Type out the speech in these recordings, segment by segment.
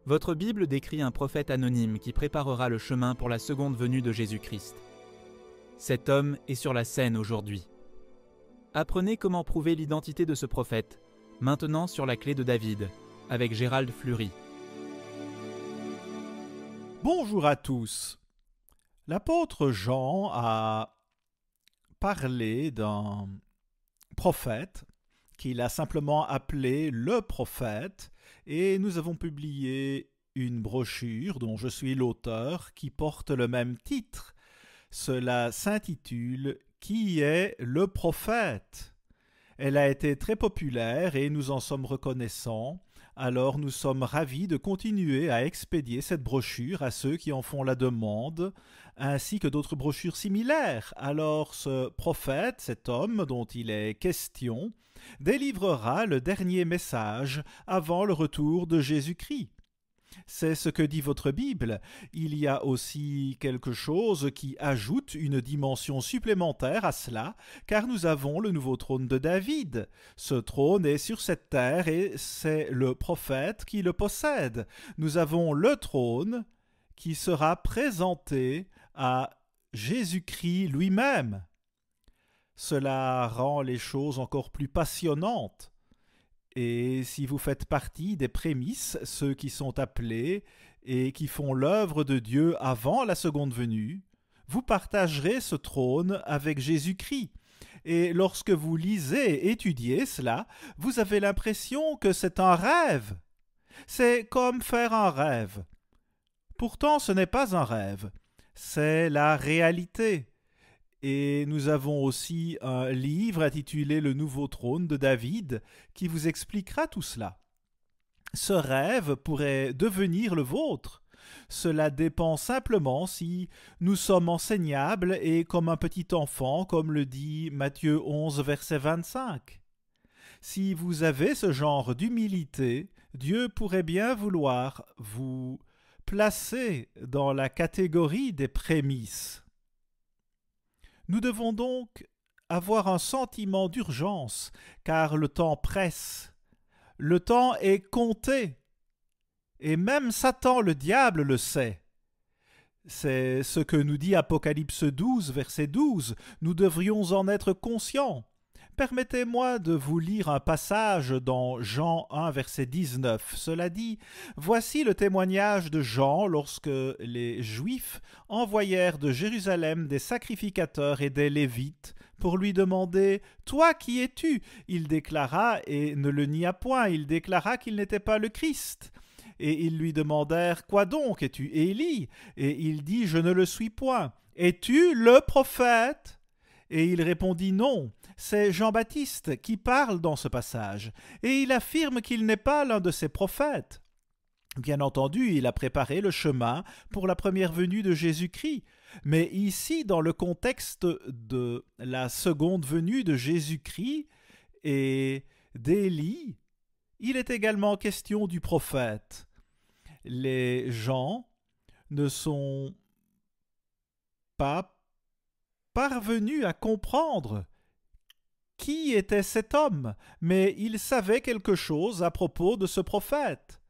Votre Bible décrit un prophète anonyme qui préparera le chemin pour la seconde venue de Jésus-Christ. Cet homme est sur la scène aujourd'hui. Apprenez comment prouver l'identité de ce prophète, maintenant sur la clé de David, avec Gérald Fleury. Bonjour à tous. L'apôtre Jean a parlé d'un prophète qu'il a simplement appelé le prophète, et nous avons publié une brochure dont je suis l'auteur qui porte le même titre. Cela s'intitule « Qui est le prophète ?» Elle a été très populaire et nous en sommes reconnaissants. Alors nous sommes ravis de continuer à expédier cette brochure à ceux qui en font la demande, ainsi que d'autres brochures similaires. Alors ce prophète, cet homme dont il est question, délivrera le dernier message avant le retour de Jésus-Christ. C'est ce que dit votre Bible. Il y a aussi quelque chose qui ajoute une dimension supplémentaire à cela, car nous avons le nouveau trône de David. Ce trône est sur cette terre et c'est le prophète qui le possède. Nous avons le trône qui sera présenté à Jésus-Christ lui-même. Cela rend les choses encore plus passionnantes. Et si vous faites partie des prémices, ceux qui sont appelés et qui font l'œuvre de Dieu avant la seconde venue, vous partagerez ce trône avec Jésus-Christ. Et lorsque vous lisez et étudiez cela, vous avez l'impression que c'est un rêve. C'est comme faire un rêve. Pourtant, ce n'est pas un rêve, c'est la réalité. Et nous avons aussi un livre intitulé « Le nouveau trône de David » qui vous expliquera tout cela. Ce rêve pourrait devenir le vôtre. Cela dépend simplement si nous sommes enseignables et comme un petit enfant, comme le dit Matthieu 11, verset 25. Si vous avez ce genre d'humilité, Dieu pourrait bien vouloir vous placer dans la catégorie des prémices. Nous devons donc avoir un sentiment d'urgence, car le temps presse. Le temps est compté. Et même Satan, le diable, le sait. C'est ce que nous dit Apocalypse 12, verset 12. Nous devrions en être conscients. Permettez-moi de vous lire un passage dans Jean 1, verset 19. Cela dit, « Voici le témoignage de Jean lorsque les Juifs envoyèrent de Jérusalem des sacrificateurs et des Lévites pour lui demander « Toi, qui es-tu » Il déclara, et ne le nia point, il déclara qu'il n'était pas le Christ. Et ils lui demandèrent « Quoi donc, es-tu Élie » Et il dit « Je ne le suis point. Es-tu le prophète » Et il répondit « Non. » C'est Jean-Baptiste qui parle dans ce passage, et il affirme qu'il n'est pas l'un de ces prophètes. Bien entendu, il a préparé le chemin pour la première venue de Jésus-Christ, mais ici, dans le contexte de la seconde venue de Jésus-Christ et d'Élie, il est également question du prophète. Les gens ne sont pas parvenus à comprendre qui était cet homme, mais ils savaient quelque chose à propos de ce prophète.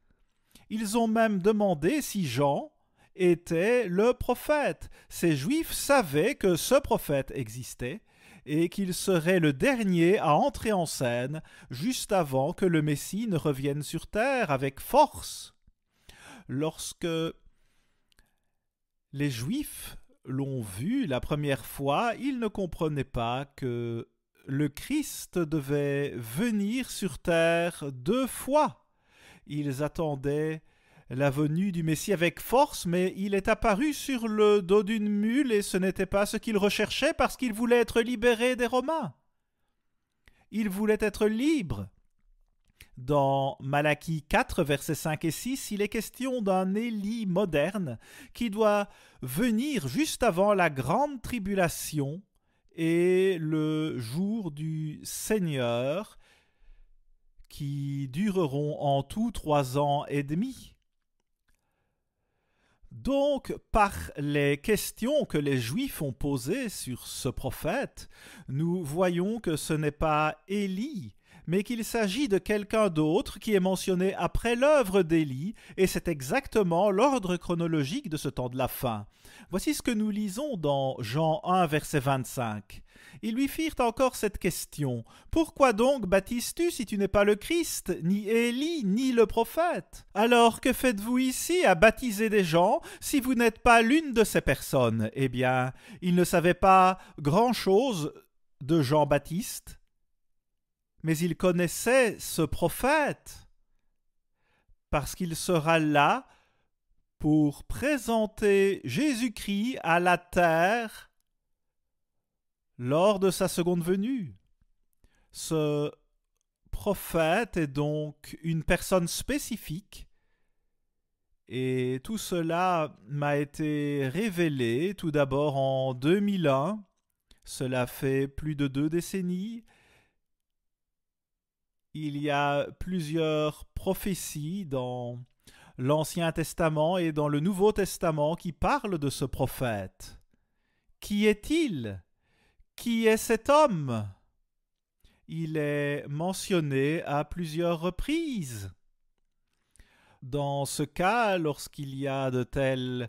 Ils ont même demandé si Jean était le prophète. Ces Juifs savaient que ce prophète existait et qu'il serait le dernier à entrer en scène juste avant que le Messie ne revienne sur terre avec force. Lorsque les Juifs l'ont vu la première fois, ils ne comprenaient pas que le Christ devait venir sur terre 2 fois. Ils attendaient la venue du Messie avec force, mais il est apparu sur le dos d'une mule et ce n'était pas ce qu'ils recherchaient parce qu'ils voulaient être libérés des Romains. Ils voulaient être libres. Dans Malachie 4, versets 5 et 6, il est question d'un Élie moderne qui doit venir juste avant la grande tribulation et le jour du Seigneur, qui dureront en tout 3 ans et demi. Donc, par les questions que les Juifs ont posées sur ce prophète, nous voyons que ce n'est pas Élie, mais qu'il s'agit de quelqu'un d'autre qui est mentionné après l'œuvre d'Élie, et c'est exactement l'ordre chronologique de ce temps de la fin. Voici ce que nous lisons dans Jean 1, verset 25. Ils lui firent encore cette question. « Pourquoi donc baptises-tu si tu n'es pas le Christ, ni Élie, ni le prophète? Alors que faites-vous ici à baptiser des gens si vous n'êtes pas l'une de ces personnes ?» Eh bien, ils ne savaient pas grand-chose de Jean-Baptiste, mais ils connaissaient ce prophète, parce qu'il sera là pour présenter Jésus-Christ à la terre lors de sa seconde venue. Ce prophète est donc une personne spécifique, et tout cela m'a été révélé tout d'abord en 2001, cela fait plus de 2 décennies. Il y a plusieurs prophéties dans l'Ancien Testament et dans le Nouveau Testament qui parlent de ce prophète. Qui est-il? Qui est cet homme? Il est mentionné à plusieurs reprises. Dans ce cas, lorsqu'il y a de telles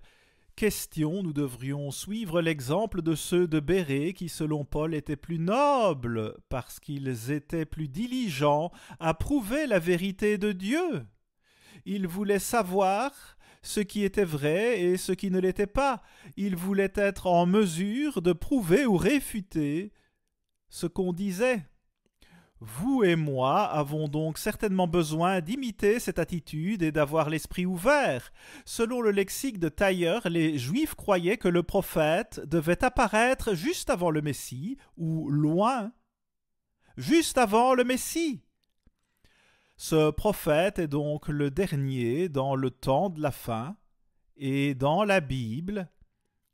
questions, nous devrions suivre l'exemple de ceux de Bérée qui, selon Paul, étaient plus nobles parce qu'ils étaient plus diligents à prouver la vérité de Dieu. Ils voulaient savoir ce qui était vrai et ce qui ne l'était pas. Ils voulaient être en mesure de prouver ou réfuter ce qu'on disait. Vous et moi avons donc certainement besoin d'imiter cette attitude et d'avoir l'esprit ouvert. Selon le lexique de Thayer, les Juifs croyaient que le prophète devait apparaître juste avant le Messie, ou loin, juste avant le Messie. Ce prophète est donc le dernier dans le temps de la fin et dans la Bible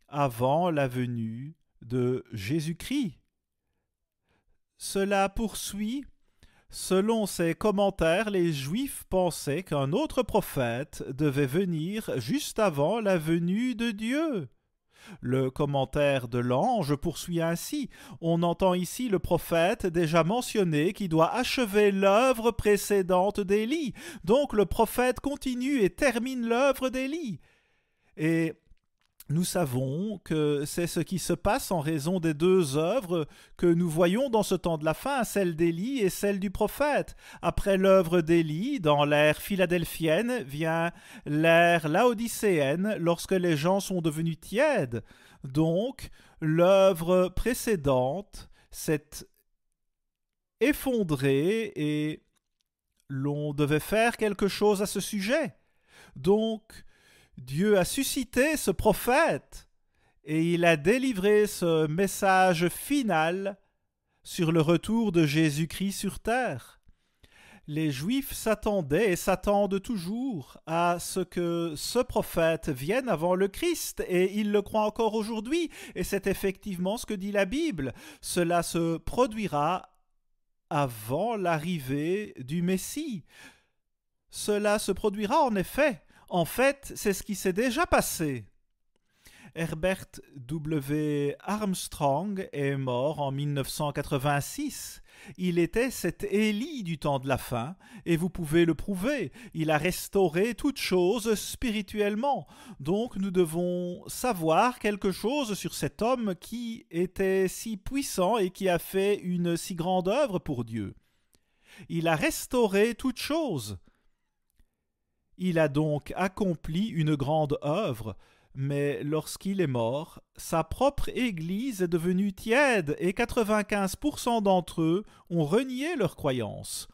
avant la venue de Jésus-Christ. Cela poursuit. Selon ces commentaires, les Juifs pensaient qu'un autre prophète devait venir juste avant la venue de Dieu. Le commentaire de l'ange poursuit ainsi. On entend ici le prophète déjà mentionné qui doit achever l'œuvre précédente d'Élie. Donc le prophète continue et termine l'œuvre d'Élie. Et nous savons que c'est ce qui se passe en raison des 2 œuvres que nous voyons dans ce temps de la fin, celle d'Élie et celle du prophète. Après l'œuvre d'Élie, dans l'ère philadelphienne, vient l'ère laodicéenne, lorsque les gens sont devenus tièdes. Donc, l'œuvre précédente s'est effondrée et l'on devait faire quelque chose à ce sujet. Donc, Dieu a suscité ce prophète et il a délivré ce message final sur le retour de Jésus-Christ sur terre. Les Juifs s'attendaient et s'attendent toujours à ce que ce prophète vienne avant le Christ, et ils le croient encore aujourd'hui, et c'est effectivement ce que dit la Bible. Cela se produira avant l'arrivée du Messie. Cela se produira en effet. En fait, c'est ce qui s'est déjà passé. Herbert W. Armstrong est mort en 1986. Il était cet Élie du temps de la fin, et vous pouvez le prouver. Il a restauré toutes choses spirituellement. Donc nous devons savoir quelque chose sur cet homme qui était si puissant et qui a fait une si grande œuvre pour Dieu. Il a restauré toutes choses. Il a donc accompli une grande œuvre, mais lorsqu'il est mort, sa propre Église est devenue tiède et 95% d'entre eux ont renié leur croyance.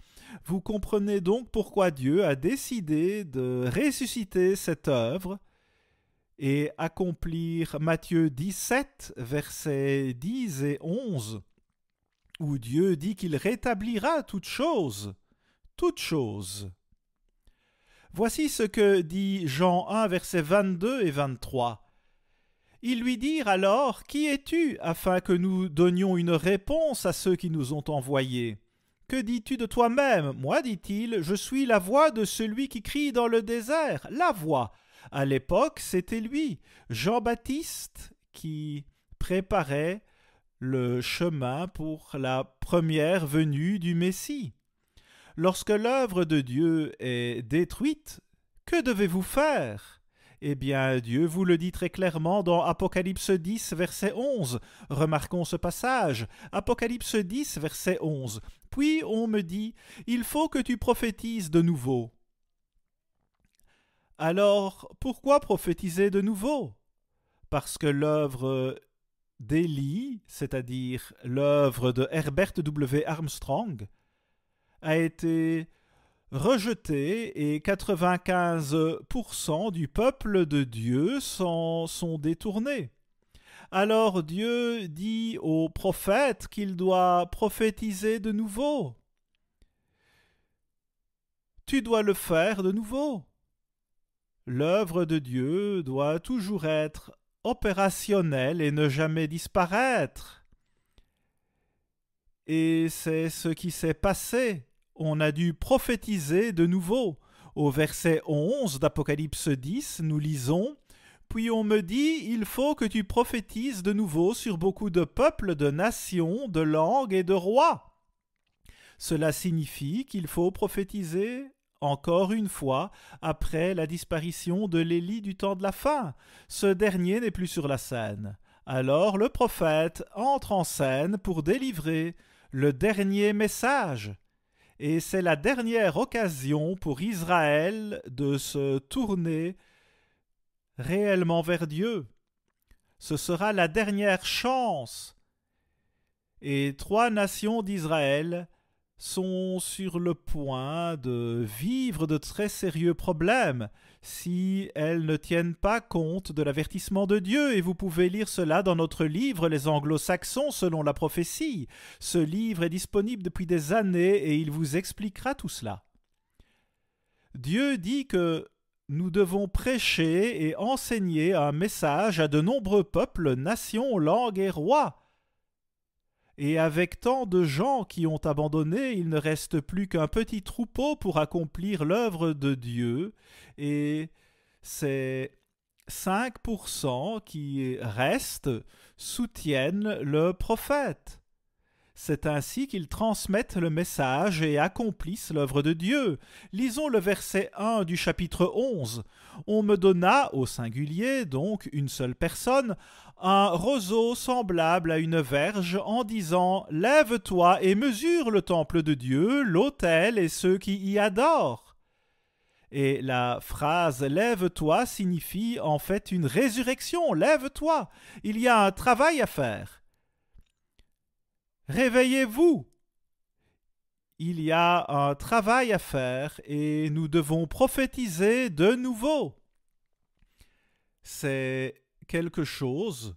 Vous comprenez donc pourquoi Dieu a décidé de ressusciter cette œuvre et accomplir Matthieu 17, versets 10 et 11, où Dieu dit qu'il rétablira toutes choses, toutes choses. Voici ce que dit Jean 1, versets 22 et 23. Ils lui dirent alors « Qui es-tu » afin que nous donnions une réponse à ceux qui nous ont envoyés. « Que dis-tu de toi-même » Moi, dit-il, je suis la voix de celui qui crie dans le désert. La voix. À l'époque, c'était lui, Jean-Baptiste, qui préparait le chemin pour la première venue du Messie. Lorsque l'œuvre de Dieu est détruite, que devez-vous faire? Eh bien, Dieu vous le dit très clairement dans Apocalypse 10, verset 11. Remarquons ce passage. Apocalypse 10, verset 11. Puis on me dit, il faut que tu prophétises de nouveau. Alors, pourquoi prophétiser de nouveau? Parce que l'œuvre d'Élie, c'est-à-dire l'œuvre de Herbert W. Armstrong, a été rejetée et 95% du peuple de Dieu s'en sont détournés. Alors Dieu dit au prophète qu'il doit prophétiser de nouveau. Tu dois le faire de nouveau. L'œuvre de Dieu doit toujours être opérationnelle et ne jamais disparaître. Et c'est ce qui s'est passé. On a dû prophétiser de nouveau. Au verset 11 d'Apocalypse 10, nous lisons « Puis on me dit, il faut que tu prophétises de nouveau sur beaucoup de peuples, de nations, de langues et de rois. » Cela signifie qu'il faut prophétiser encore une fois après la disparition de l'Élie du temps de la fin. Ce dernier n'est plus sur la scène. Alors le prophète entre en scène pour délivrer le dernier message. Et c'est la dernière occasion pour Israël de se tourner réellement vers Dieu. Ce sera la dernière chance. Et 3 nations d'Israël sont sur le point de vivre de très sérieux problèmes si elles ne tiennent pas compte de l'avertissement de Dieu. Et vous pouvez lire cela dans notre livre « Les Anglo-Saxons selon la prophétie ». Ce livre est disponible depuis des années et il vous expliquera tout cela. Dieu dit que nous devons prêcher et enseigner un message à de nombreux peuples, nations, langues et rois. Et avec tant de gens qui ont abandonné, il ne reste plus qu'un petit troupeau pour accomplir l'œuvre de Dieu, et ces 5% qui restent soutiennent le prophète. C'est ainsi qu'ils transmettent le message et accomplissent l'œuvre de Dieu. Lisons le verset 1 du chapitre 11. « On me donna, au singulier, donc une seule personne, un roseau semblable à une verge en disant « Lève-toi et mesure le temple de Dieu, l'autel et ceux qui y adorent. » Et la phrase « Lève-toi » signifie en fait une résurrection. Lève-toi, il y a un travail à faire. Réveillez-vous! Il y a un travail à faire et nous devons prophétiser de nouveau. C'est quelque chose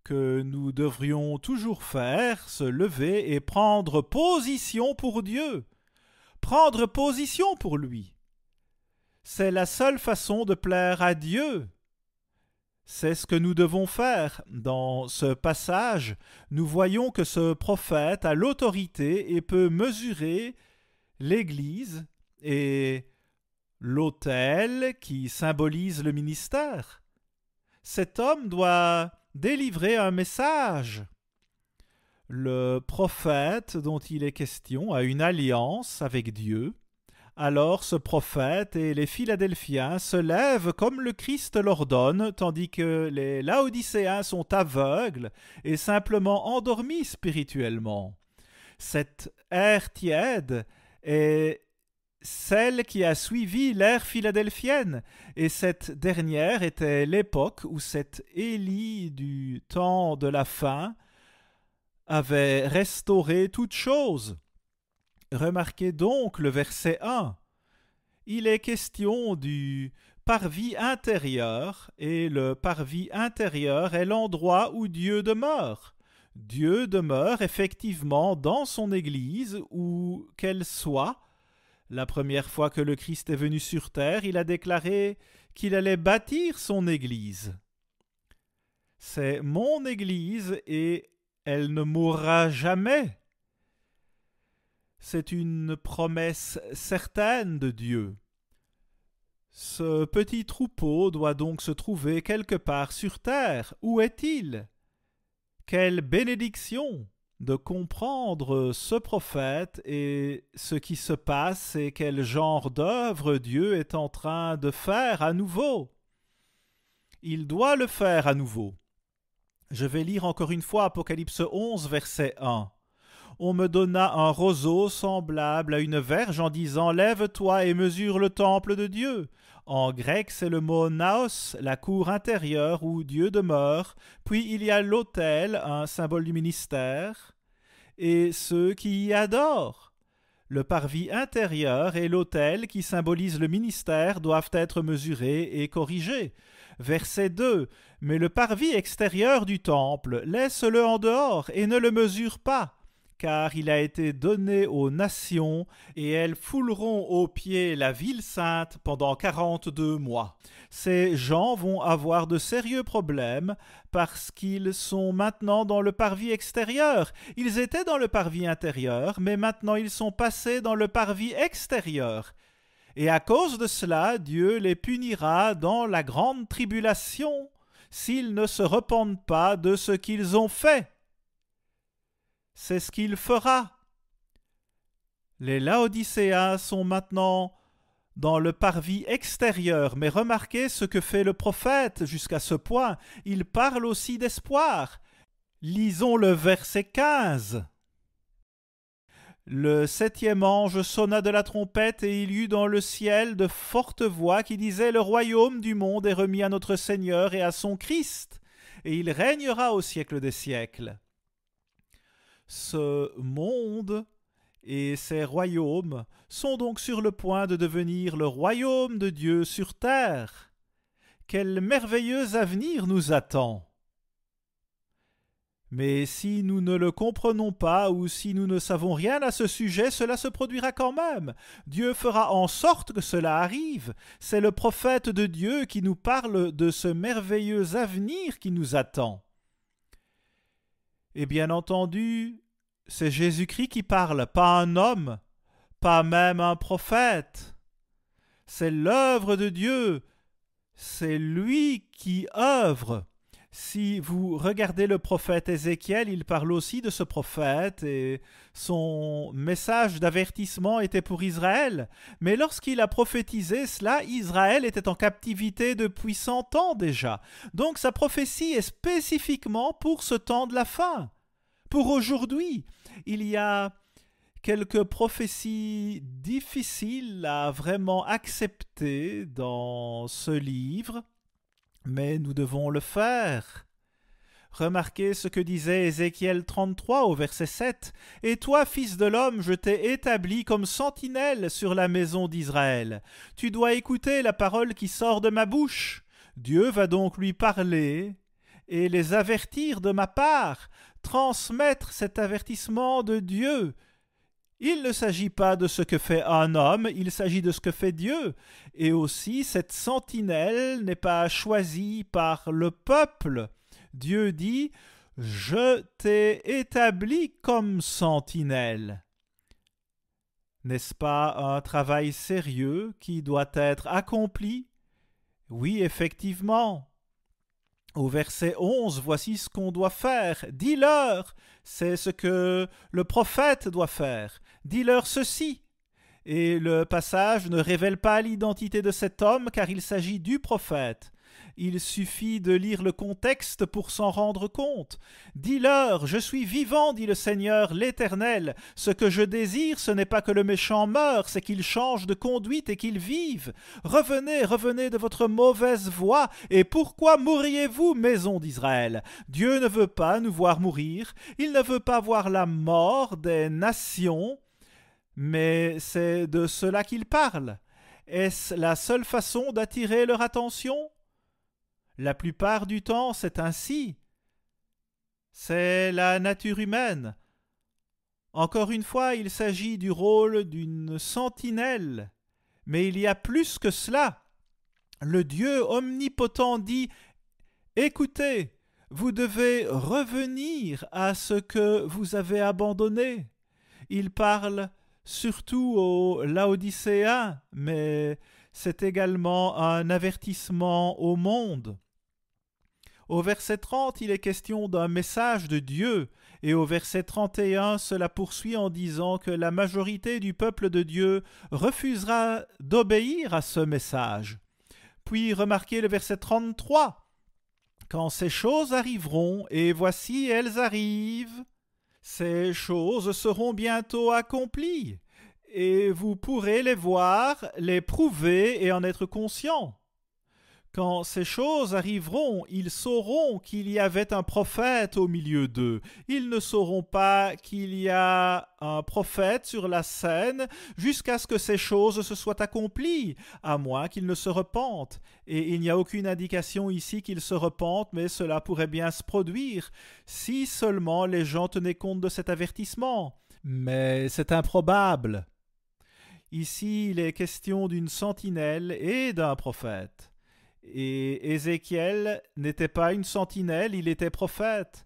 que nous devrions toujours faire, se lever et prendre position pour Dieu, prendre position pour lui. C'est la seule façon de plaire à Dieu. C'est ce que nous devons faire. Dans ce passage, nous voyons que ce prophète a l'autorité et peut mesurer l'Église et l'autel qui symbolise le ministère. Cet homme doit délivrer un message. Le prophète dont il est question a une alliance avec Dieu. Alors ce prophète et les Philadelphiens se lèvent comme le Christ l'ordonne, tandis que les Laodicéens sont aveugles et simplement endormis spirituellement. Cette ère tiède est celle qui a suivi l'ère philadelphienne, et cette dernière était l'époque où cet Élie du temps de la fin avait restauré toutes choses. Remarquez donc le verset 1. Il est question du parvis intérieur, et le parvis intérieur est l'endroit où Dieu demeure. Dieu demeure effectivement dans son Église, où qu'elle soit. La première fois que le Christ est venu sur terre, il a déclaré qu'il allait bâtir son Église. C'est mon Église et elle ne mourra jamais. C'est une promesse certaine de Dieu. Ce petit troupeau doit donc se trouver quelque part sur terre. Où est-il? Quelle bénédiction! de comprendre ce prophète et ce qui se passe et quel genre d'œuvre Dieu est en train de faire à nouveau. Il doit le faire à nouveau. Je vais lire encore une fois Apocalypse 11, verset 1. On me donna un roseau semblable à une verge en disant « Lève-toi et mesure le temple de Dieu ». En grec, c'est le mot « naos », la cour intérieure où Dieu demeure. Puis il y a l'autel, un symbole du ministère, et ceux qui y adorent. Le parvis intérieur et l'autel, qui symbolisent le ministère, doivent être mesurés et corrigés. Verset 2. « Mais le parvis extérieur du temple, laisse-le en dehors et ne le mesure pas. » Car il a été donné aux nations, et elles fouleront aux pieds la ville sainte pendant 42 mois. Ces gens vont avoir de sérieux problèmes parce qu'ils sont maintenant dans le parvis extérieur. Ils étaient dans le parvis intérieur, mais maintenant ils sont passés dans le parvis extérieur. Et à cause de cela, Dieu les punira dans la grande tribulation s'ils ne se repentent pas de ce qu'ils ont fait. C'est ce qu'il fera. Les Laodicéens sont maintenant dans le parvis extérieur, mais remarquez ce que fait le prophète jusqu'à ce point. Il parle aussi d'espoir. Lisons le verset 15. Le 7e ange sonna de la trompette et il y eut dans le ciel de fortes voix qui disaient « Le royaume du monde est remis à notre Seigneur et à son Christ, et il régnera au siècle des siècles. » Ce monde et ses royaumes sont donc sur le point de devenir le royaume de Dieu sur terre. Quel merveilleux avenir nous attend! Mais si nous ne le comprenons pas ou si nous ne savons rien à ce sujet, cela se produira quand même. Dieu fera en sorte que cela arrive. C'est le prophète de Dieu qui nous parle de ce merveilleux avenir qui nous attend. Et bien entendu, c'est Jésus-Christ qui parle, pas un homme, pas même un prophète. C'est l'œuvre de Dieu, c'est lui qui œuvre. Si vous regardez le prophète Ézéchiel, il parle aussi de ce prophète et son message d'avertissement était pour Israël. Mais lorsqu'il a prophétisé cela, Israël était en captivité depuis 100 ans déjà. Donc sa prophétie est spécifiquement pour ce temps de la fin. Pour aujourd'hui, il y a quelques prophéties difficiles à vraiment accepter dans ce livre, mais nous devons le faire. Remarquez ce que disait Ézéchiel 33 au verset 7. « Et toi, fils de l'homme, je t'ai établi comme sentinelle sur la maison d'Israël. Tu dois écouter la parole qui sort de ma bouche. Dieu va donc lui parler et les avertir de ma part, transmettre cet avertissement de Dieu. Il ne s'agit pas de ce que fait un homme, il s'agit de ce que fait Dieu. Et aussi, cette sentinelle n'est pas choisie par le peuple. Dieu dit « Je t'ai établi comme sentinelle ». N'est-ce pas un travail sérieux qui doit être accompli? Oui, effectivement. Au verset 11, voici ce qu'on doit faire. « Dis-leur », c'est ce que le prophète doit faire. « Dis-leur ceci ». Et le passage ne révèle pas l'identité de cet homme car il s'agit du prophète. Il suffit de lire le contexte pour s'en rendre compte. « Dis-leur, je suis vivant, dit le Seigneur l'Éternel. Ce que je désire, ce n'est pas que le méchant meure, c'est qu'il change de conduite et qu'il vive. Revenez, revenez de votre mauvaise voie. Et pourquoi mourriez-vous, maison d'Israël? Dieu ne veut pas nous voir mourir. Il ne veut pas voir la mort des nations. Mais c'est de cela qu'il parle. Est-ce la seule façon d'attirer leur attention? La plupart du temps, c'est ainsi. C'est la nature humaine. Encore une fois, il s'agit du rôle d'une sentinelle. Mais il y a plus que cela. Le Dieu omnipotent dit « Écoutez, vous devez revenir à ce que vous avez abandonné. » Il parle surtout aux Laodicéens, mais c'est également un avertissement au monde. Au verset 30, il est question d'un message de Dieu, et au verset 31, cela poursuit en disant que la majorité du peuple de Dieu refusera d'obéir à ce message. Puis remarquez le verset 33. Quand ces choses arriveront, et voici elles arrivent, ces choses seront bientôt accomplies, et vous pourrez les voir, les prouver et en être conscient. Quand ces choses arriveront, ils sauront qu'il y avait un prophète au milieu d'eux. Ils ne sauront pas qu'il y a un prophète sur la scène jusqu'à ce que ces choses se soient accomplies, à moins qu'ils ne se repentent. Et il n'y a aucune indication ici qu'ils se repentent, mais cela pourrait bien se produire, si seulement les gens tenaient compte de cet avertissement. Mais c'est improbable. Ici, il est question d'une sentinelle et d'un prophète. Et Ézéchiel n'était pas une sentinelle, il était prophète.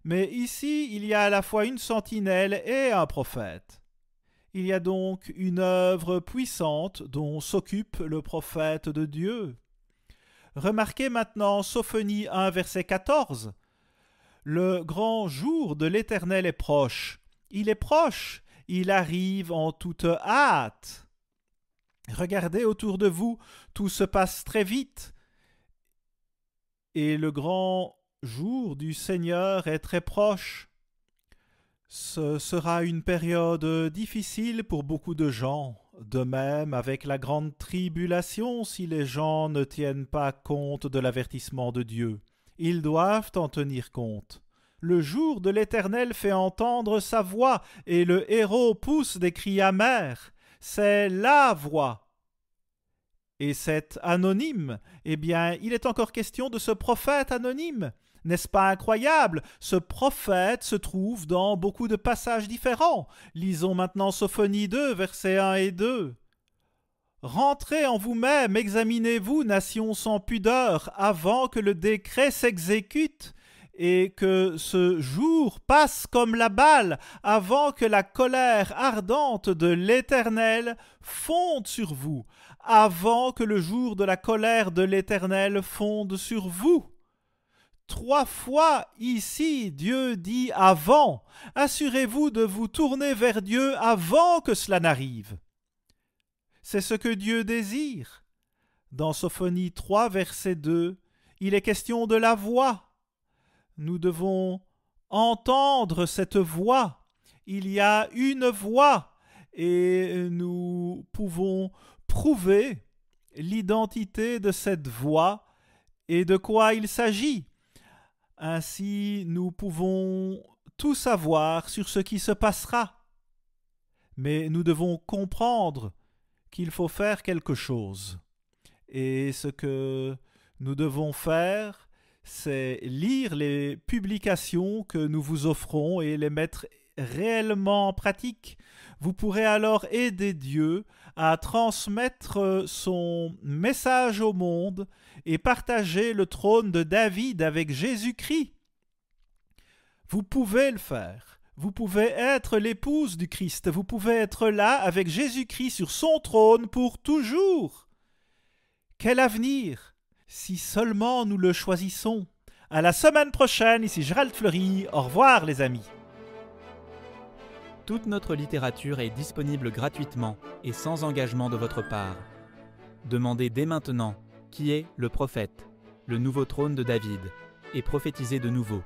Mais ici, il y a à la fois une sentinelle et un prophète. Il y a donc une œuvre puissante dont s'occupe le prophète de Dieu. Remarquez maintenant Sophonie 1, verset 14. Le grand jour de l'Éternel est proche. Il est proche, il arrive en toute hâte. Regardez autour de vous, tout se passe très vite. Et le grand jour du Seigneur est très proche. Ce sera une période difficile pour beaucoup de gens. De même avec la grande tribulation si les gens ne tiennent pas compte de l'avertissement de Dieu. Ils doivent en tenir compte. Le jour de l'Éternel fait entendre sa voix, et le héros pousse des cris amers. C'est la voix. Et cet anonyme, eh bien, il est encore question de ce prophète anonyme. N'est-ce pas incroyable? Ce prophète se trouve dans beaucoup de passages différents. Lisons maintenant Sophonie 2, versets 1 et 2. « Rentrez en vous-même, examinez-vous, nations sans pudeur, avant que le décret s'exécute, et que ce jour passe comme la balle, avant que la colère ardente de l'Éternel fonde sur vous, avant que le jour de la colère de l'Éternel fonde sur vous. » 3 fois ici, Dieu dit « avant ». Assurez-vous de vous tourner vers Dieu avant que cela n'arrive. C'est ce que Dieu désire. Dans Sophonie 3, verset 2, il est question de la voix. Nous devons entendre cette voix. Il y a une voix et nous pouvons prouver l'identité de cette voix et de quoi il s'agit. Ainsi, nous pouvons tout savoir sur ce qui se passera. Mais nous devons comprendre qu'il faut faire quelque chose. Et ce que nous devons faire, c'est lire les publications que nous vous offrons et les mettre réellement en pratique. Vous pourrez alors aider Dieu à transmettre son message au monde et partager le trône de David avec Jésus-Christ. Vous pouvez le faire. Vous pouvez être l'épouse du Christ. Vous pouvez être là avec Jésus-Christ sur son trône pour toujours. Quel avenir, si seulement nous le choisissons. À la semaine prochaine, ici Gérald Fleury. Au revoir les amis. Toute notre littérature est disponible gratuitement et sans engagement de votre part. Demandez dès maintenant qui est le prophète, le nouveau trône de David, et prophétisez de nouveau.